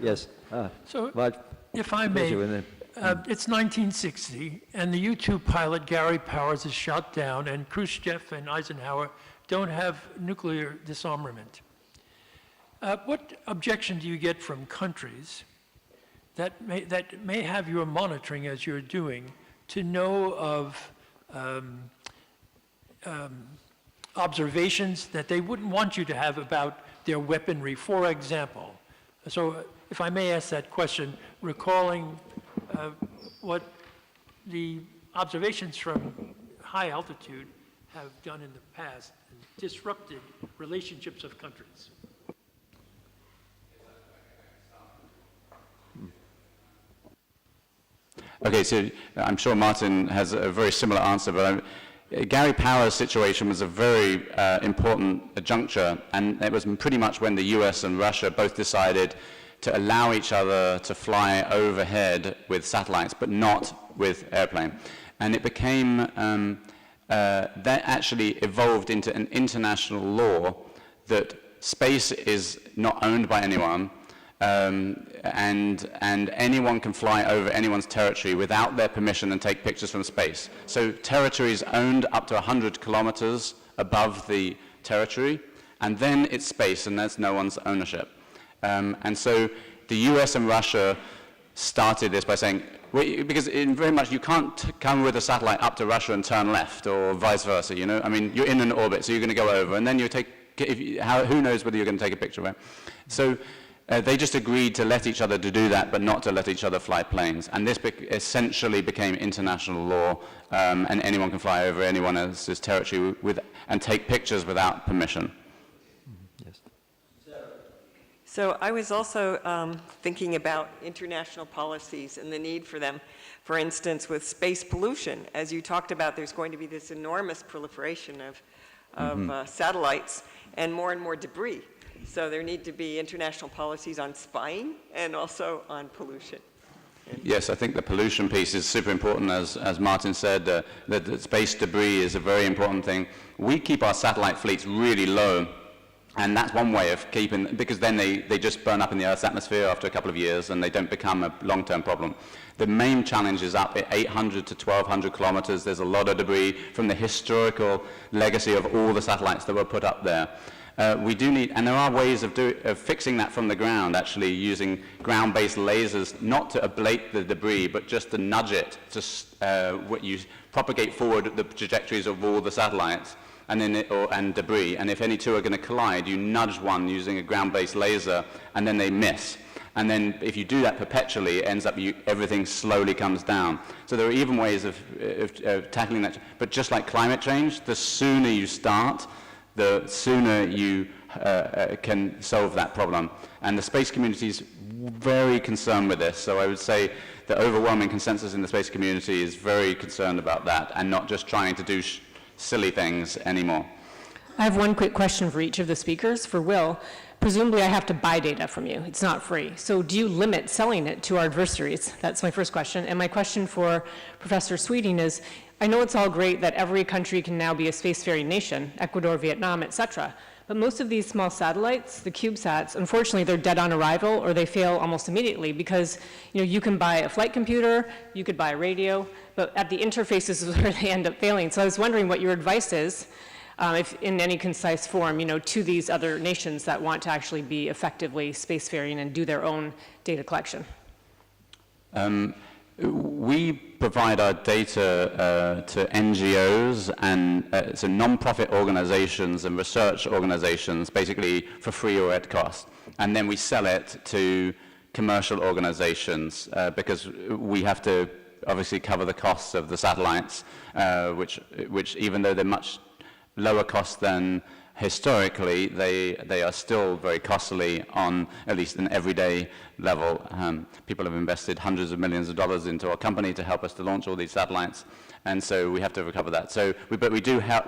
Yes. So, But if I may, it's 1960, and the U-2 pilot Gary Powers is shot down, and Khrushchev and Eisenhower don't have nuclear disarmament. What objection do you get from countries that may have your monitoring as you're doing to know of observations that they wouldn't want you to have about their weaponry, for example? So if I may ask that question, recalling what the observations from high altitude have done in the past and disrupted relationships of countries. Okay, so I'm sure Martin has a very similar answer, but Gary Powers' situation was a very important juncture, and it was pretty much when the US and Russia both decided to allow each other to fly overhead with satellites, but not with airplane. And it became, that actually evolved into an international law that space is not owned by anyone, and anyone can fly over anyone's territory without their permission and take pictures from space. So territory is owned up to 100 kilometers above the territory, and then it's space, and there's no one's ownership. And so the US and Russia started this by saying, because in very much you can't come with a satellite up to Russia and turn left, or vice versa, you know? I mean, you're in an orbit, so you're going to go over, and then you take, who knows whether you're going to take a picture, right? So they just agreed to let each other to do that, but not to let each other fly planes. And this essentially became international law, and anyone can fly over anyone else's territory and take pictures without permission. Yes. So I was also thinking about international policies and the need for them. For instance, with space pollution, as you talked about, there's going to be this enormous proliferation of satellites and more debris. So there need to be international policies on spying and also on pollution. Yes, I think the pollution piece is super important, as Martin said, that space debris is a very important thing. We keep our satellite fleets really low, and that's one way of keeping, because then they just burn up in the Earth's atmosphere after a couple of years and they don't become a long-term problem. The main challenge is up at 800 to 1,200 kilometers. There's a lot of debris from the historical legacy of all the satellites that were put up there. We do need, and there are ways of fixing that from the ground, actually using ground-based lasers, not to ablate the debris, but just to nudge it, to you propagate forward the trajectories of all the satellites and and debris. And if any two are going to collide, you nudge one using a ground-based laser, and then they miss. And then if you do that perpetually, it ends up everything slowly comes down. So there are even ways of tackling that. But just like climate change, the sooner you start, the sooner you can solve that problem. And the space community is very concerned with this. So I would say the overwhelming consensus in the space community is very concerned about that and not just trying to do silly things anymore. I have one quick question for each of the speakers. For Will, presumably I have to buy data from you. It's not free. So do you limit selling it to our adversaries? That's my first question. And my question for Professor Sweeting is, I know it's all great that every country can now be a spacefaring nation, Ecuador, Vietnam, et cetera. But most of these small satellites, the CubeSats, unfortunately, they're dead on arrival or they fail almost immediately because you can buy a flight computer, you could buy a radio, but at the interfaces is where they end up failing. So I was wondering what your advice is, if in any concise form, to these other nations that want to actually be effectively spacefaring and do their own data collection. We provide our data to NGOs and so non-profit organizations and research organizations, basically for free or at cost. And then we sell it to commercial organizations because we have to obviously cover the costs of the satellites, which even though they're much lower cost than historically, they are still very costly on at least an everyday level. People have invested hundreds of millions of dollars into our company to help us to launch all these satellites, and so we have to recover that. So, but we do have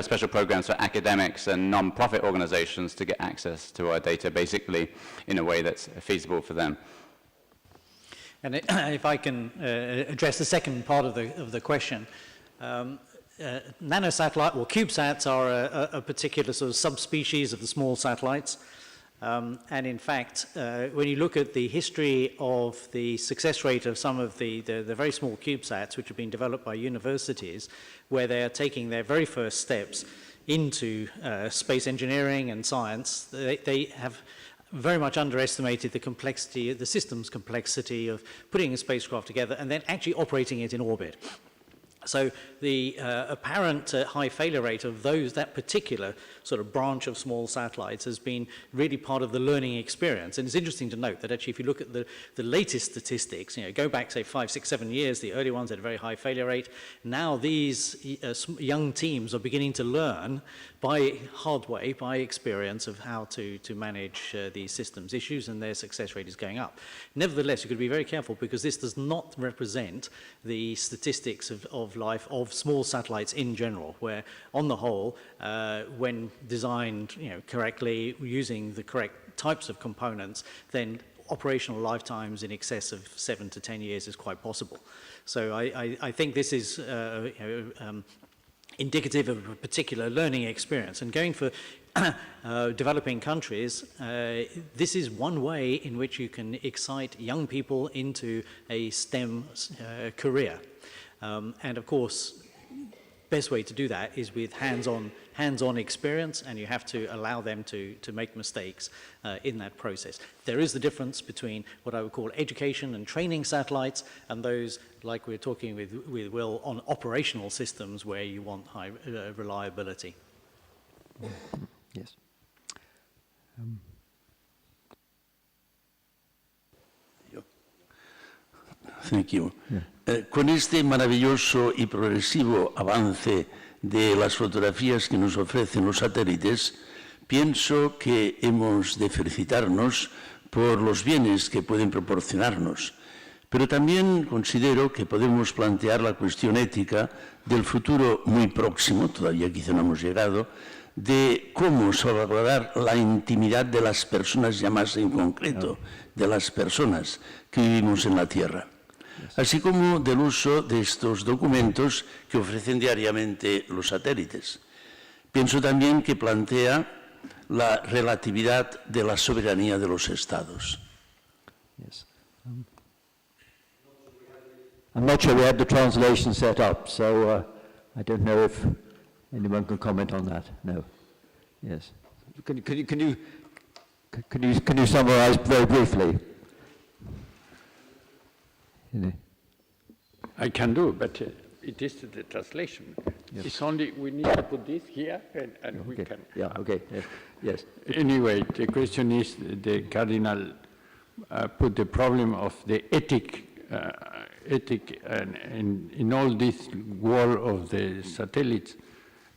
special programs for academics and non-profit organizations to get access to our data, basically in a way that's feasible for them. And if I can address the second part of the question. Nanosatellite, or CubeSats, are a particular sort of subspecies of the small satellites. And in fact, when you look at the history of the success rate of some of the very small CubeSats, which have been developed by universities, where they are taking their very first steps into space engineering and science, they have very much underestimated the complexity, the systems complexity of putting a spacecraft together and then actually operating it in orbit. So the apparent high failure rate of that particular sort of branch of small satellites has been really part of the learning experience. And it's interesting to note that actually if you look at the latest statistics, go back, say, 5, 6, 7 years, the early ones had a very high failure rate. Now these young teams are beginning to learn by hard way, by experience of how to manage these systems issues, and their success rate is going up. Nevertheless, you've got to be very careful because this does not represent the statistics of life of small satellites in general, where on the whole, when designed correctly, using the correct types of components, then operational lifetimes in excess of 7 to 10 years is quite possible. So I think this is indicative of a particular learning experience. And going for developing countries, this is one way in which you can excite young people into a STEM career. And of course, best way to do that is with hands-on experience, and you have to allow them to make mistakes in that process. There is the difference between what I would call education and training satellites and those, like we're talking with Will, on operational systems where you want high reliability. Yes. Thank you. Con este maravilloso y progresivo avance de las fotografías que nos ofrecen los satélites, pienso que hemos de felicitarnos por los bienes que pueden proporcionarnos, pero también considero que podemos plantear la cuestión ética del futuro muy próximo, todavía quizá no hemos llegado, de cómo salvaguardar la intimidad de las personas, ya más en concreto, de las personas que vivimos en la Tierra, así como del uso de estos documentos que ofrecen diariamente los satélites. Pienso también que plantea la relatividad de la soberanía de los Estados. Yes. I'm not sure we have the translation set up, so I don't know if anyone can comment on that. No. Yes. Can you summarize very briefly? I can do, but it is the translation. Yes. It's only we need to put this here, and we can. Yeah. Okay. Yes. Anyway, the question is the cardinal put the problem of the ethic in all this war of the satellites,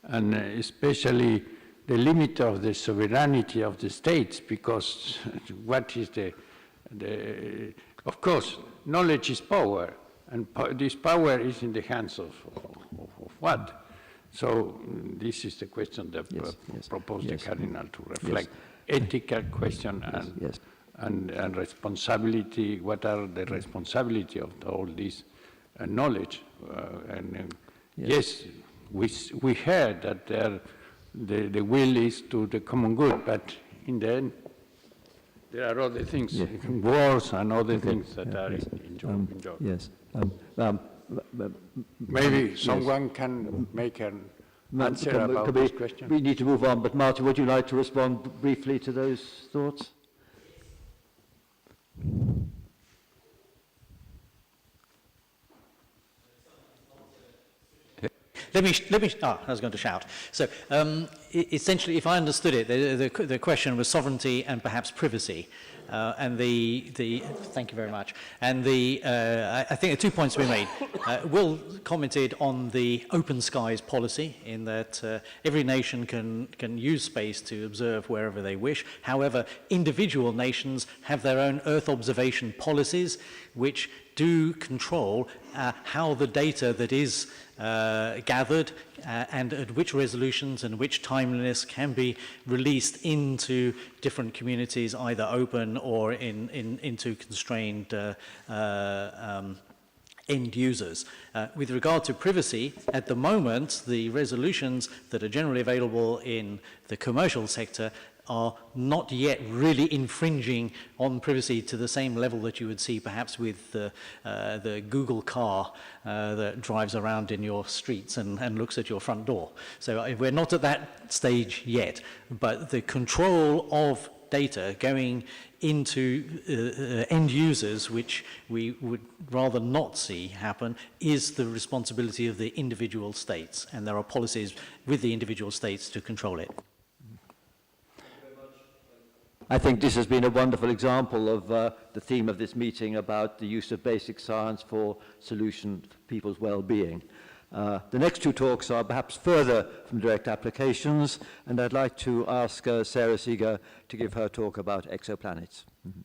and especially the limit of the sovereignty of the states, because what is of course, knowledge is power, and this power is in the hands of what? So this is the question that proposed the Cardinal to reflect. Ethical question and responsibility, what are the responsibility of all this knowledge? Yes, we heard that the will is to the common good, but in the end, there are other things, wars and other things that are enjoyed. Yes. Maybe someone can make an answer about this question. We need to move on, but Martin, would you like to respond briefly to those thoughts? Let me, I was going to shout. So essentially, if I understood it, the question was sovereignty and perhaps privacy. And thank you very much. And I think there are 2 points to be made. Will commented on the open skies policy, in that every nation can use space to observe wherever they wish. However, individual nations have their own Earth observation policies, which do control how the data that is gathered and at which resolutions and which timeliness can be released into different communities, either open or into constrained end users. With regard to privacy, at the moment, the resolutions that are generally available in the commercial sector are not yet really infringing on privacy to the same level that you would see perhaps with the Google car that drives around in your streets and looks at your front door. So we're not at that stage yet, but the control of data going into end users, which we would rather not see happen, is the responsibility of the individual states, and there are policies with the individual states to control it. I think this has been a wonderful example of the theme of this meeting about the use of basic science for solution for people's well-being. The next two talks are perhaps further from direct applications, and I'd like to ask Sarah Seeger to give her talk about exoplanets. Mm-hmm.